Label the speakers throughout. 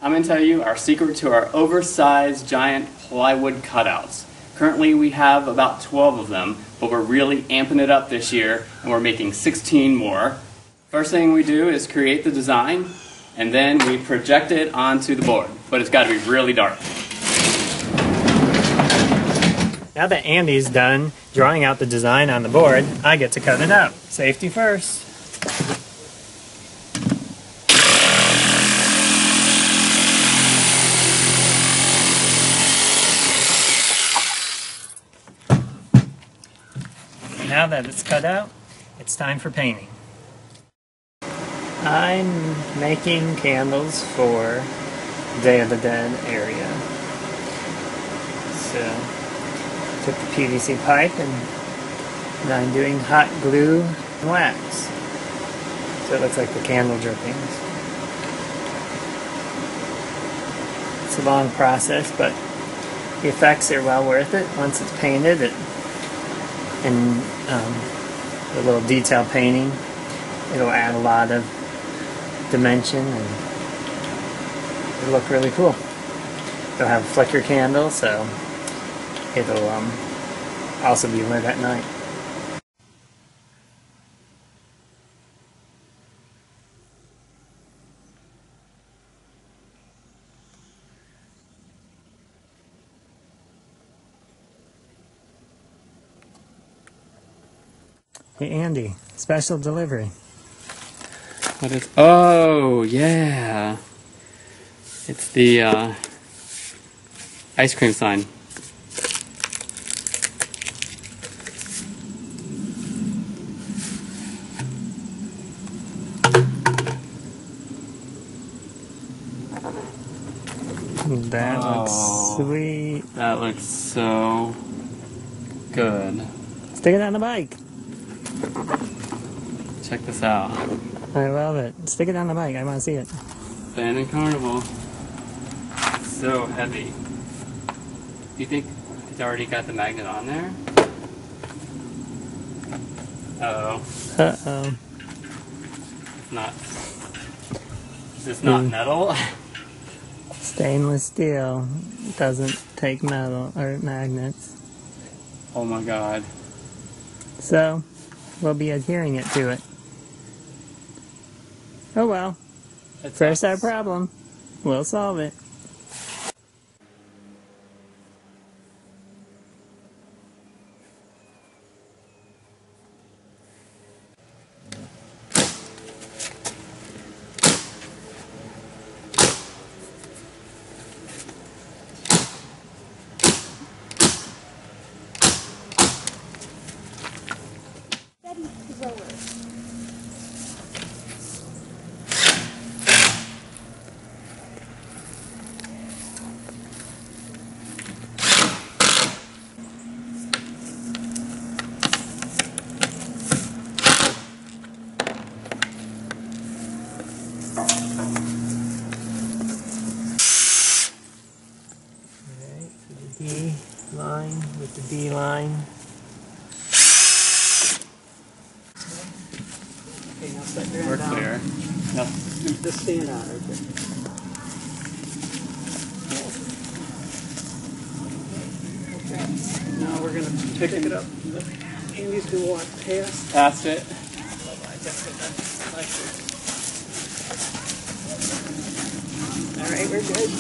Speaker 1: I'm going to tell you our secret to our oversized giant plywood cutouts. Currently we have about 12 of them, but we're really amping it up this year and we're making 16 more. First thing we do is create the design and then we project it onto the board, but it's got to be really dark.
Speaker 2: Now that Andy's done drawing out the design on the board, I get to cut it out. Safety first. Now that it's cut out, it's time for painting. I'm making candles for Day of the Dead area. So, took the PVC pipe and I'm doing hot glue and wax. So it looks like the candle drippings. It's a long process, but the effects are well worth it once it's painted. And the little detail painting, it'll add a lot of dimension and it'll look really cool. It'll have a flicker candle, so it'll also be lit at night. Hey Andy, special delivery.
Speaker 1: What is? Oh yeah, it's the ice cream sign.
Speaker 2: That looks sweet.
Speaker 1: That looks so good.
Speaker 2: Stick it on the bike.
Speaker 1: Check this out.
Speaker 2: I love it. Stick it on the bike. I want to see it.
Speaker 1: Abandoned Carnival. So heavy. Do you think it's already got the magnet on there? Uh-oh.
Speaker 2: Uh-oh.
Speaker 1: It's not. Is this not metal?
Speaker 2: Stainless steel doesn't take metal or magnets.
Speaker 1: Oh my god.
Speaker 2: So, we'll be adhering it to it. Oh well. First our problem. We'll solve it. D line with the D line. Okay, now set your hand down.
Speaker 1: We're clear. Yep.
Speaker 2: Just stand out right there. Okay. Now we're going to pick it up. Andy's going to walk past.
Speaker 1: Past it.
Speaker 2: Alright, we're good.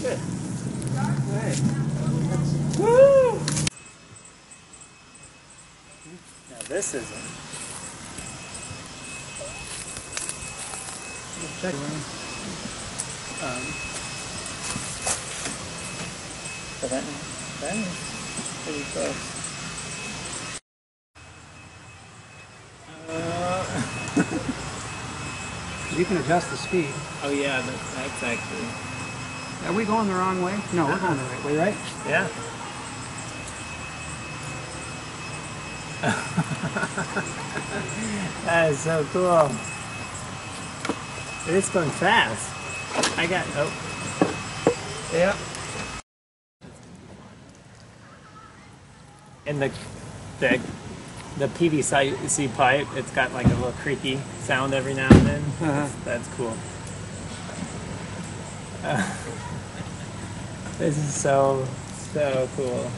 Speaker 2: Good. Alright. Woo! Now this isn't. Check. So that is pretty close.
Speaker 3: You can adjust the speed.
Speaker 2: Oh yeah, that's actually...
Speaker 3: Are we going the wrong way? No, we're going the right way, right?
Speaker 2: Yeah. That is so cool. It's going fast. I got... Oh.
Speaker 3: Yeah.
Speaker 2: And the PVC pipe, it's got like a little creaky sound every now and then. That's cool. This is so cool.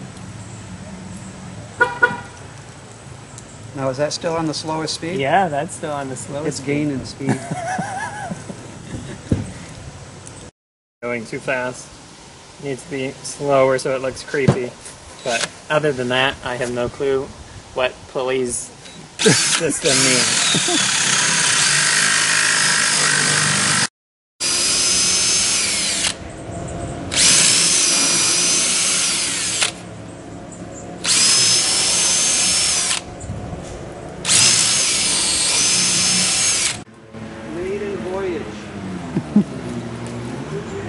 Speaker 3: Now, is that still on the slowest speed?
Speaker 2: Yeah, that's still on the slowest.
Speaker 3: It's gaining speed.
Speaker 2: Going too fast. Needs to be slower so it looks creepy. But other than that, I have no clue what Pulley's system means.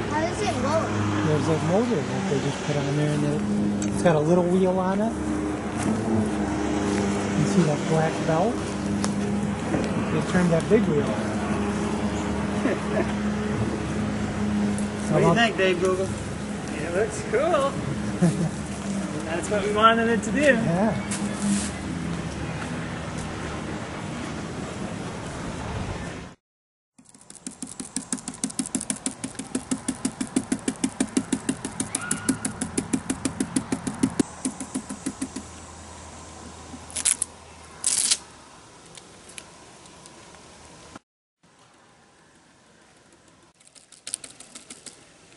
Speaker 4: How does it work?
Speaker 5: There's a motor that they just put on there, and it's got a little wheel on it. You see that black belt? They turned that big wheel on.
Speaker 2: What do you think, Dave Gugel? It looks cool. That's what we wanted it to do.
Speaker 5: Yeah.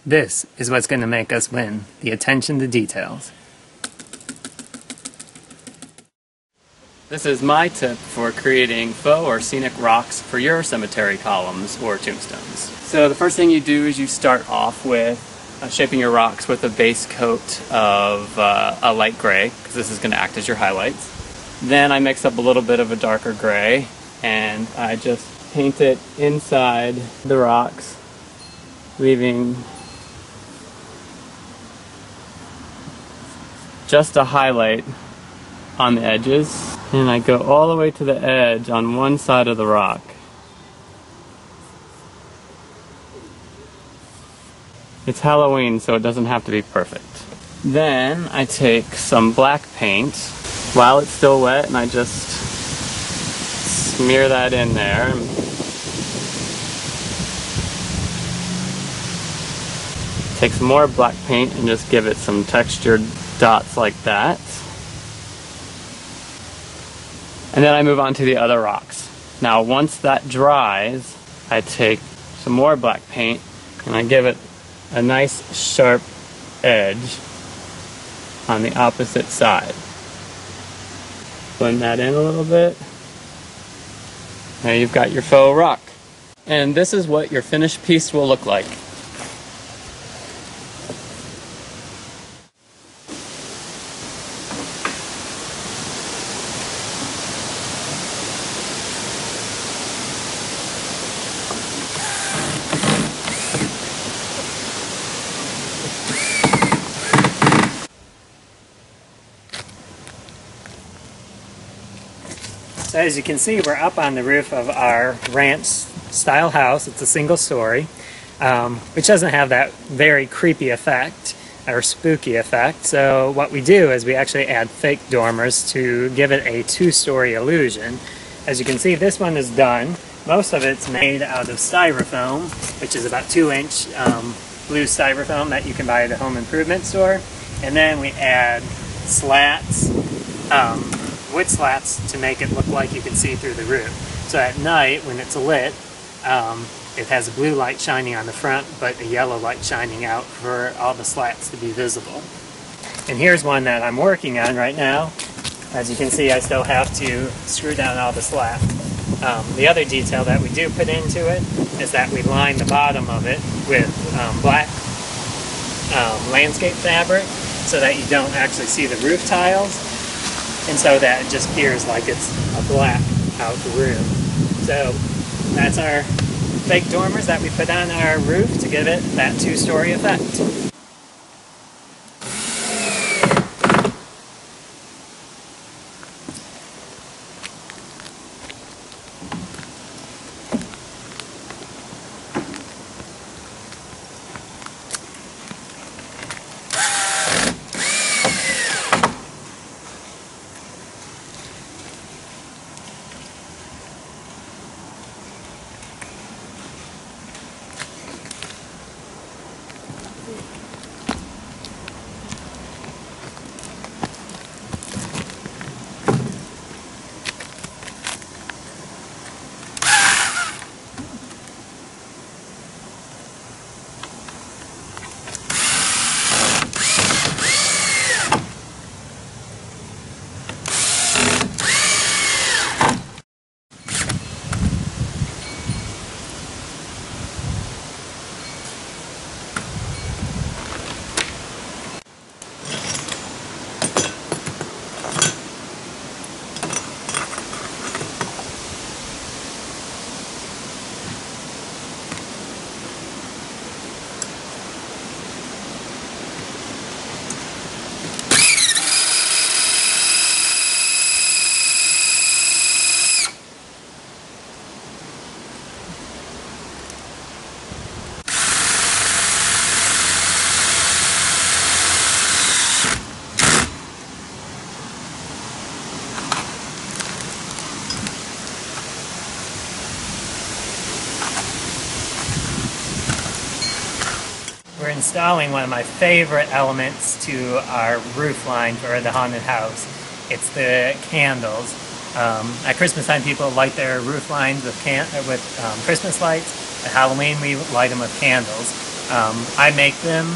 Speaker 2: This is what's going to make us win, the attention to details. This is my tip for creating faux or scenic rocks for your cemetery columns or tombstones. So the first thing you do is you start off with shaping your rocks with a base coat of a light gray, because this is going to act as your highlights. Then I mix up a little bit of a darker gray, and I just paint it inside the rocks, leaving just a highlight on the edges, and I go all the way to the edge on one side of the rock. It's Halloween, so it doesn't have to be perfect. Then I take some black paint while it's still wet, and I just smear that in there. Take some more black paint and just give it some textured dots like that. And then I move on to the other rocks. Now once that dries, I take some more black paint and I give it a nice sharp edge on the opposite side. Blend that in a little bit. Now you've got your faux rock. And this is what your finished piece will look like. So as you can see, we're up on the roof of our ranch style house. It's a single story, which doesn't have that very creepy effect or spooky effect. So what we do is we actually add fake dormers to give it a two-story illusion. As you can see, this one is done. Most of it's made out of styrofoam, which is about 2-inch blue styrofoam that you can buy at a home improvement store. And then we add slats, wood slats, to make it look like you can see through the roof. So at night, when it's lit, it has a blue light shining on the front, but a yellow light shining out for all the slats to be visible. And here's one that I'm working on right now. As you can see, I still have to screw down all the slats. The other detail that we do put into it is that we line the bottom of it with black landscape fabric so that you don't actually see the roof tiles, and so that it just appears like it's a black out room. So that's our fake dormers that we put on our roof to give it that two-story effect. installing one of my favorite elements to our roof line for the haunted house. It's the candles. At Christmas time, people light their roof lines with Christmas lights. At Halloween, we light them with candles. I make them.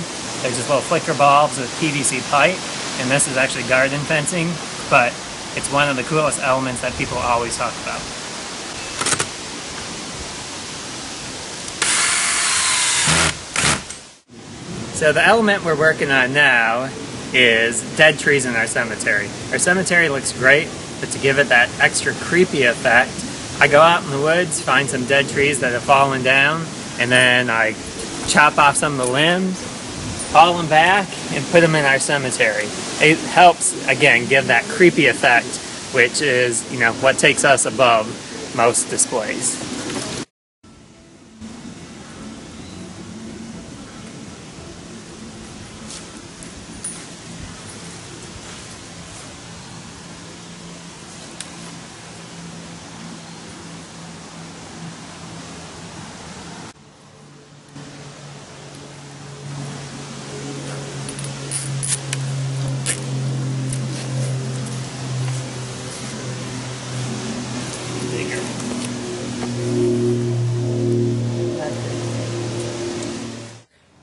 Speaker 2: They're just little flicker bulbs with PVC pipe, and this is actually garden fencing, but it's one of the coolest elements that people always talk about. So the element we're working on now is dead trees in our cemetery. Our cemetery looks great, but to give it that extra creepy effect, I go out in the woods, find some dead trees that have fallen down, and then I chop off some of the limbs, haul them back, and put them in our cemetery. It helps, again, give that creepy effect, which is, you know, what takes us above most displays.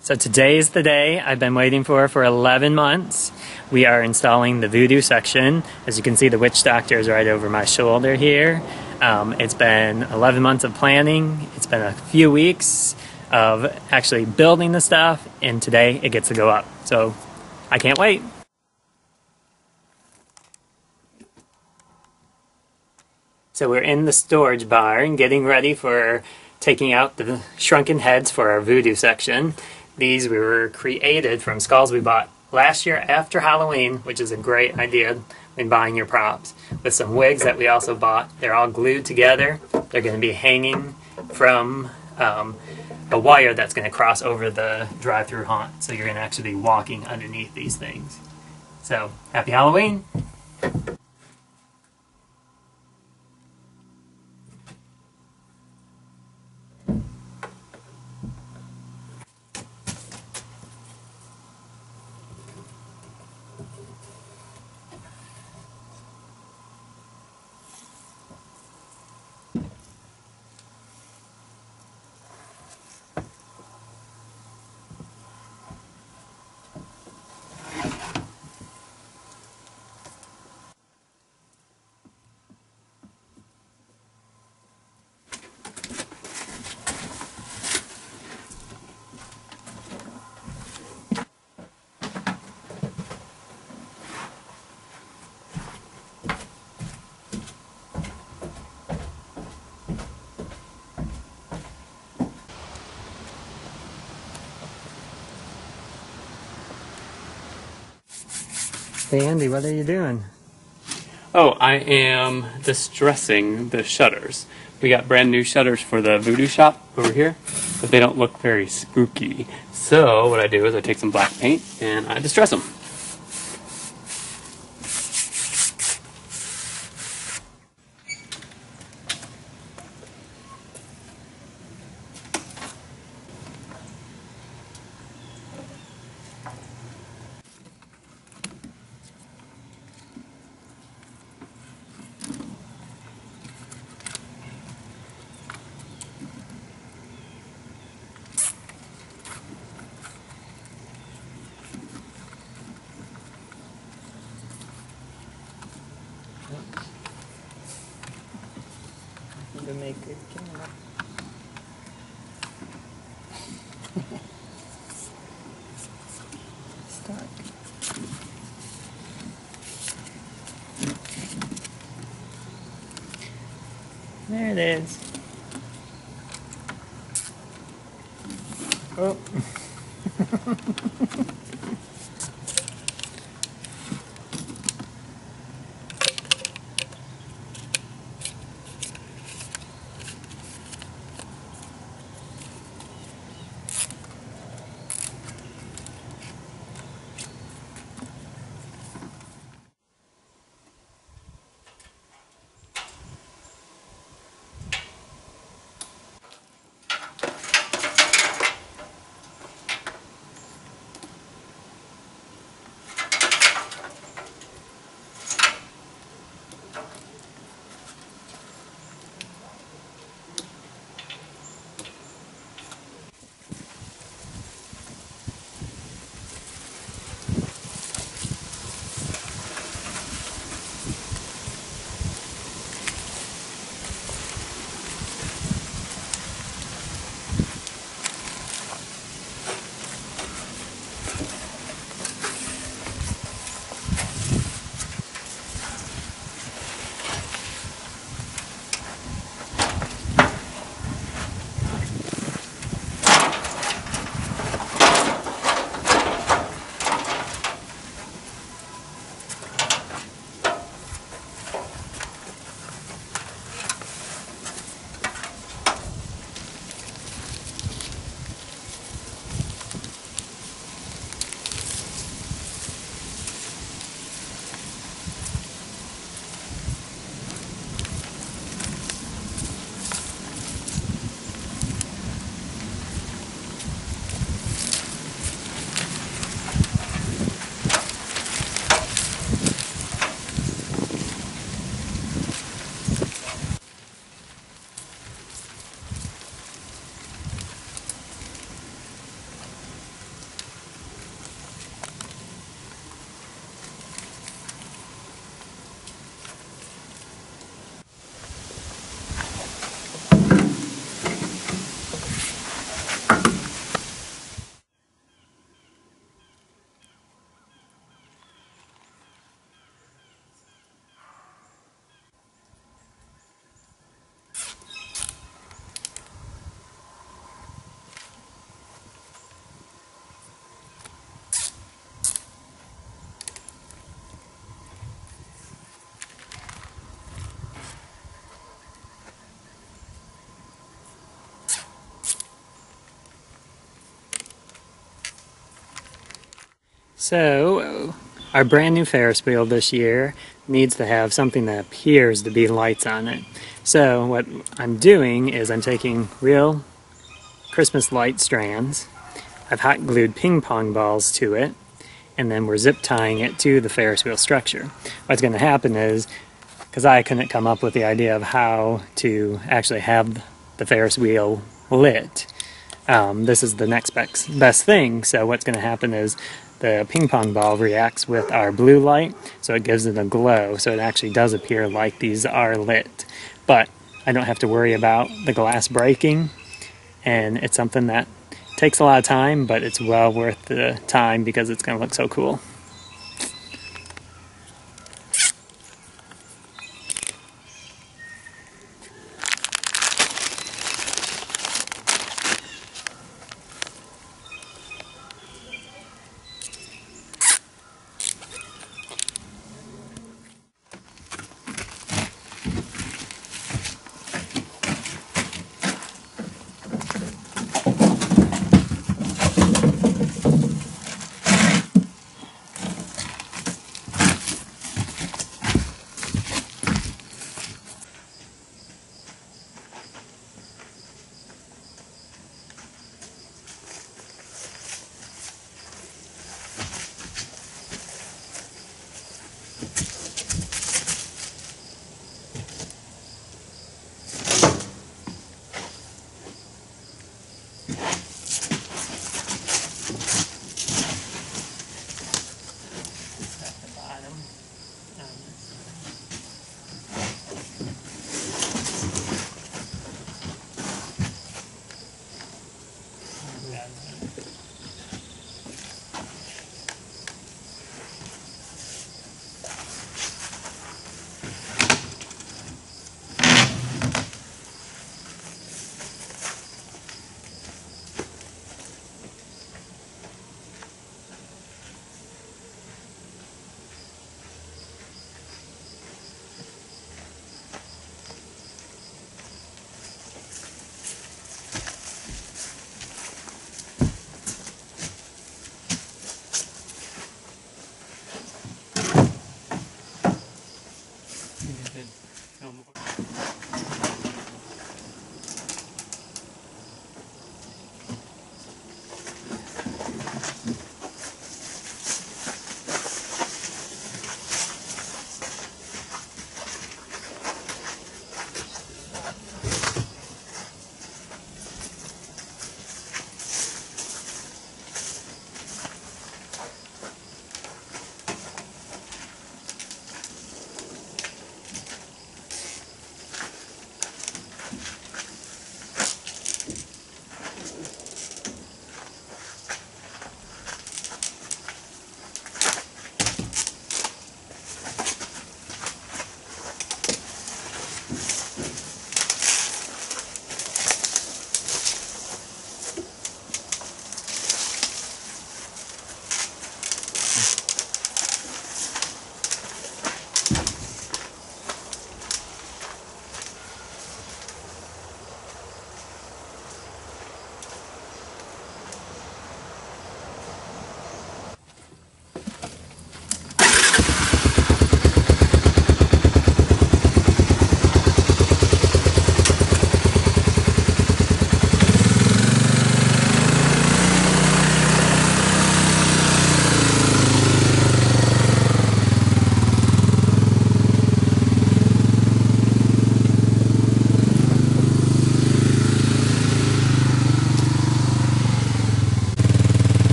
Speaker 2: So today is the day I've been waiting for 11 months. We are installing the voodoo section. As you can see, the witch doctor is right over my shoulder here. It's been 11 months of planning. It's been a few weeks of actually building the stuff, and today it gets to go up. So I can't wait. So we're in the storage barn getting ready for taking out the shrunken heads for our voodoo section. These were created from skulls we bought last year after Halloween, which is a great idea when buying your props. With some wigs that we also bought. They're all glued together. They're going to be hanging from a wire that's going to cross over the drive-through haunt. So you're going to actually be walking underneath these things. So, happy Halloween! Hey Andy, what are you doing?
Speaker 1: Oh, I am distressing the shutters. We got brand new shutters for the voodoo shop over here, but they don't look very spooky. So what I do is I take some black paint and I distress them.
Speaker 2: To make good camera. Stuck. There it is. Oh. So, our brand new Ferris wheel this year needs to have something that appears to be lights on it. So what I'm doing is I'm taking real Christmas light strands, I've hot glued ping pong balls to it, and then we're zip tying it to the Ferris wheel structure. What's going to happen is, because I couldn't come up with the idea of how to actually have the Ferris wheel lit, this is the next best thing. So what's going to happen is the ping pong ball reacts with our blue light, so it gives it a glow, so it actually does appear like these are lit. But I don't have to worry about the glass breaking, and it's something that takes a lot of time, but it's well worth the time because it's going to look so cool.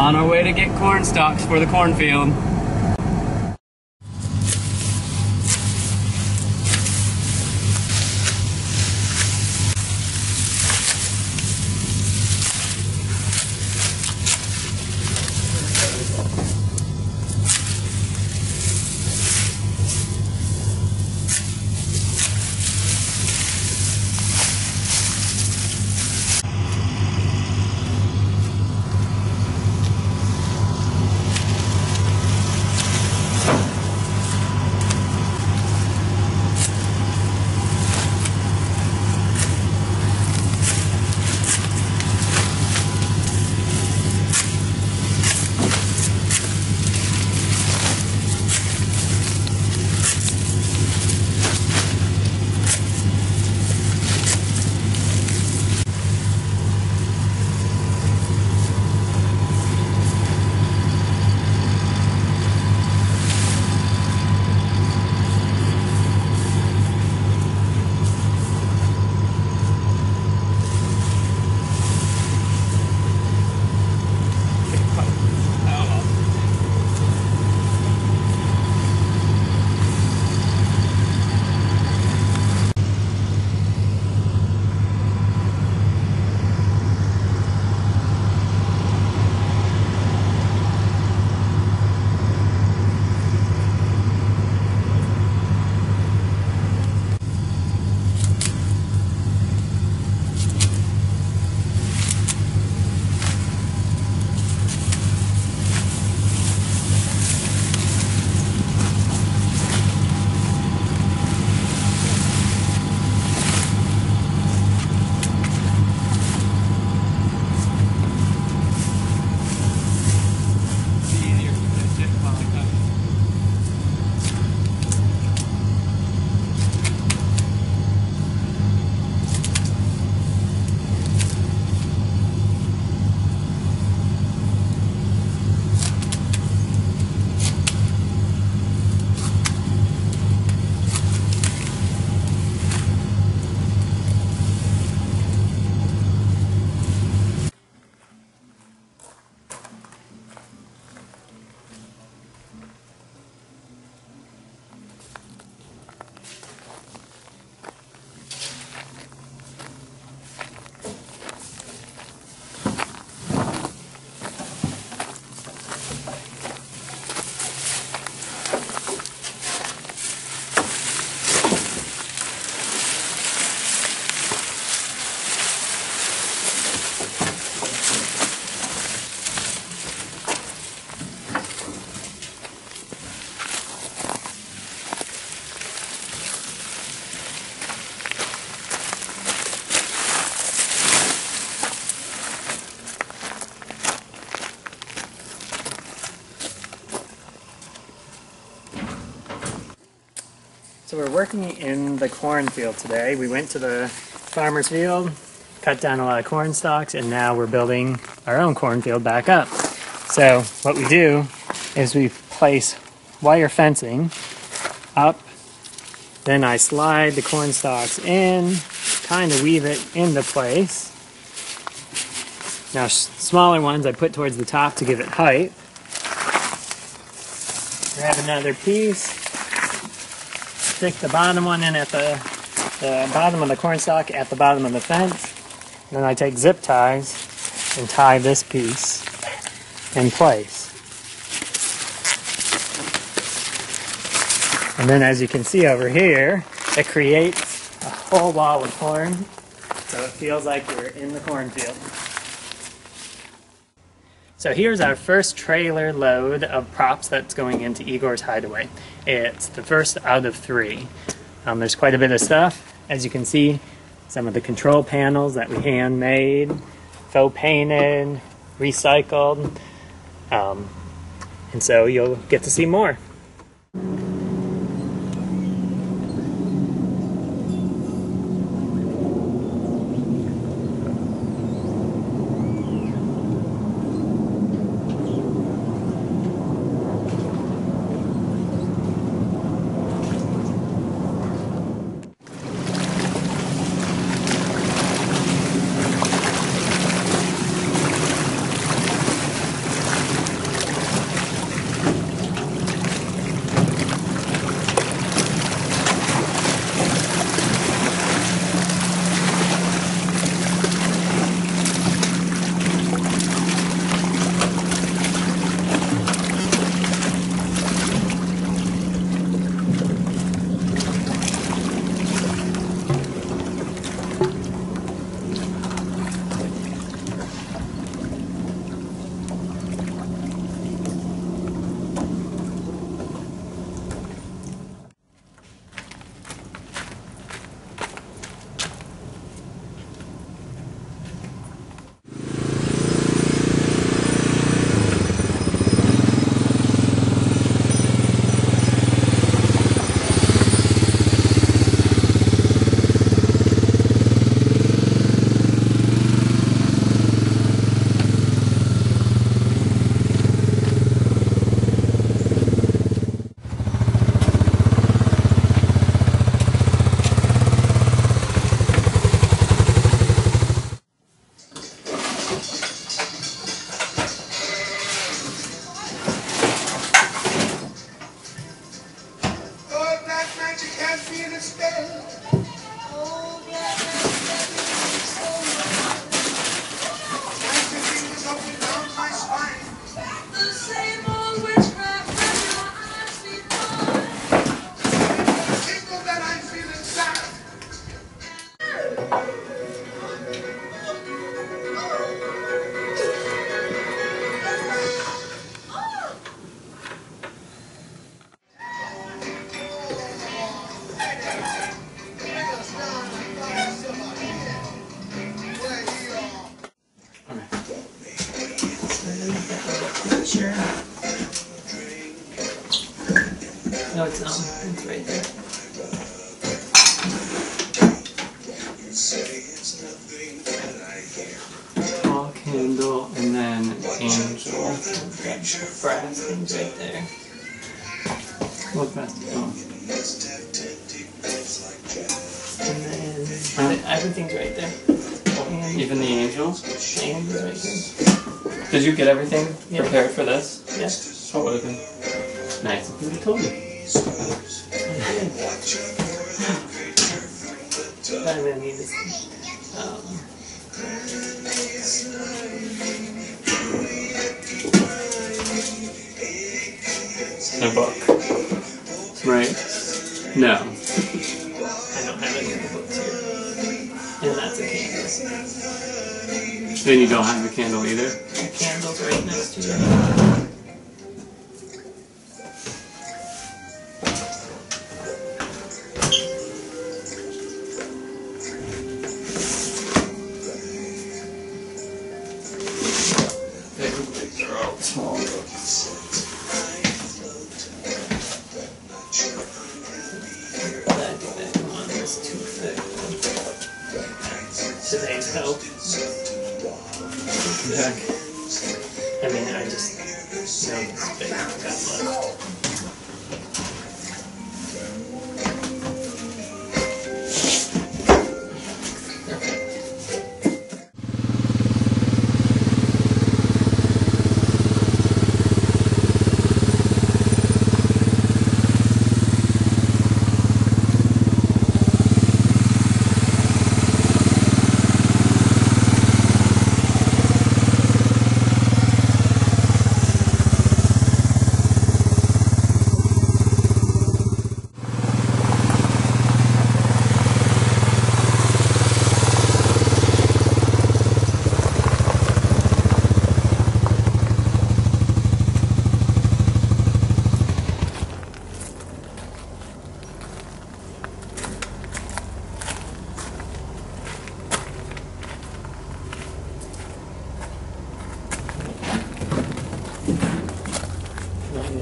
Speaker 1: On our way to get corn stalks for the cornfield.
Speaker 2: So we're working in the cornfield today. We went to the farmer's field, cut down a lot of corn stalks, and now we're building our own cornfield back up. So what we do is we place wire fencing up, then I slide the corn stalks in, kind of weave it into place. Now smaller ones I put towards the top to give it height. Grab another piece. Stick the bottom one in at the bottom of the cornstalk at the bottom of the fence. And then I take zip ties and tie this piece in place. And then as you can see over here, it creates a whole wall of corn, so it feels like you're in the cornfield. So here's our first trailer load of props that's going into Igor's hideaway. It's the first out of 3. There's quite a bit of stuff. As you can see, some of the control panels that we handmade, faux painted, recycled, and so you'll get to see more. It's right there. Tall candle and then angel. Brass things right there. Look past the phone. And then everything's right there. And
Speaker 1: Even the angel?
Speaker 2: the angel's right there.
Speaker 1: Did you get everything
Speaker 2: Yeah.
Speaker 1: prepared for this?
Speaker 2: Yes.
Speaker 1: Oh, okay. Nice. You told me.
Speaker 2: But I'm gonna need this.
Speaker 1: A book. Right? No.
Speaker 2: I don't have any of the books here. And that's a candle.
Speaker 1: Then you don't have the candle either?
Speaker 2: The candle's right next to you.
Speaker 1: They're all tall books.
Speaker 2: That one is too thick. Today's help.
Speaker 1: Yeah.
Speaker 2: I mean, I just know this big got left.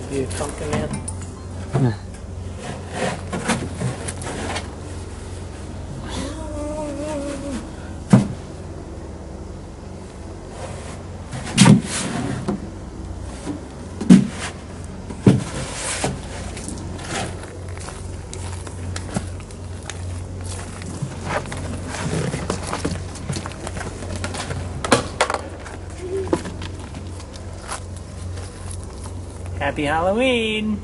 Speaker 2: You pumpkin man? Happy Halloween!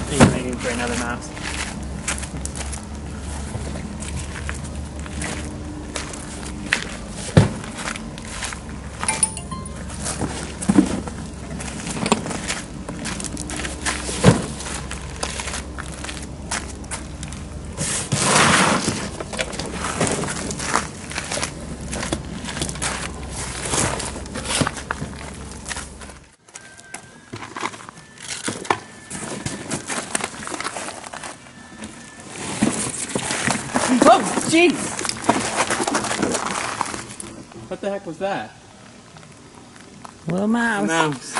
Speaker 2: Are you waiting for another mouse?
Speaker 1: Oh, jeez! What the heck was that?
Speaker 2: Little mouse.
Speaker 1: Mouse.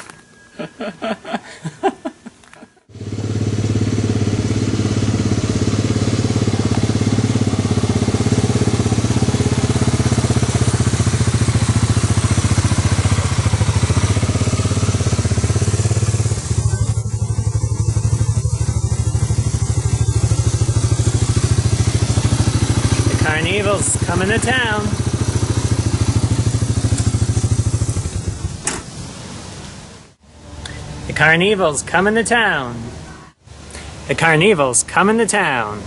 Speaker 2: Carnival's coming to town. The Carnival's coming to town. The Carnival's coming to town.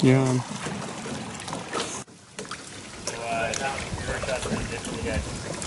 Speaker 5: Yeah.
Speaker 2: So, that was your assessment, did you guys?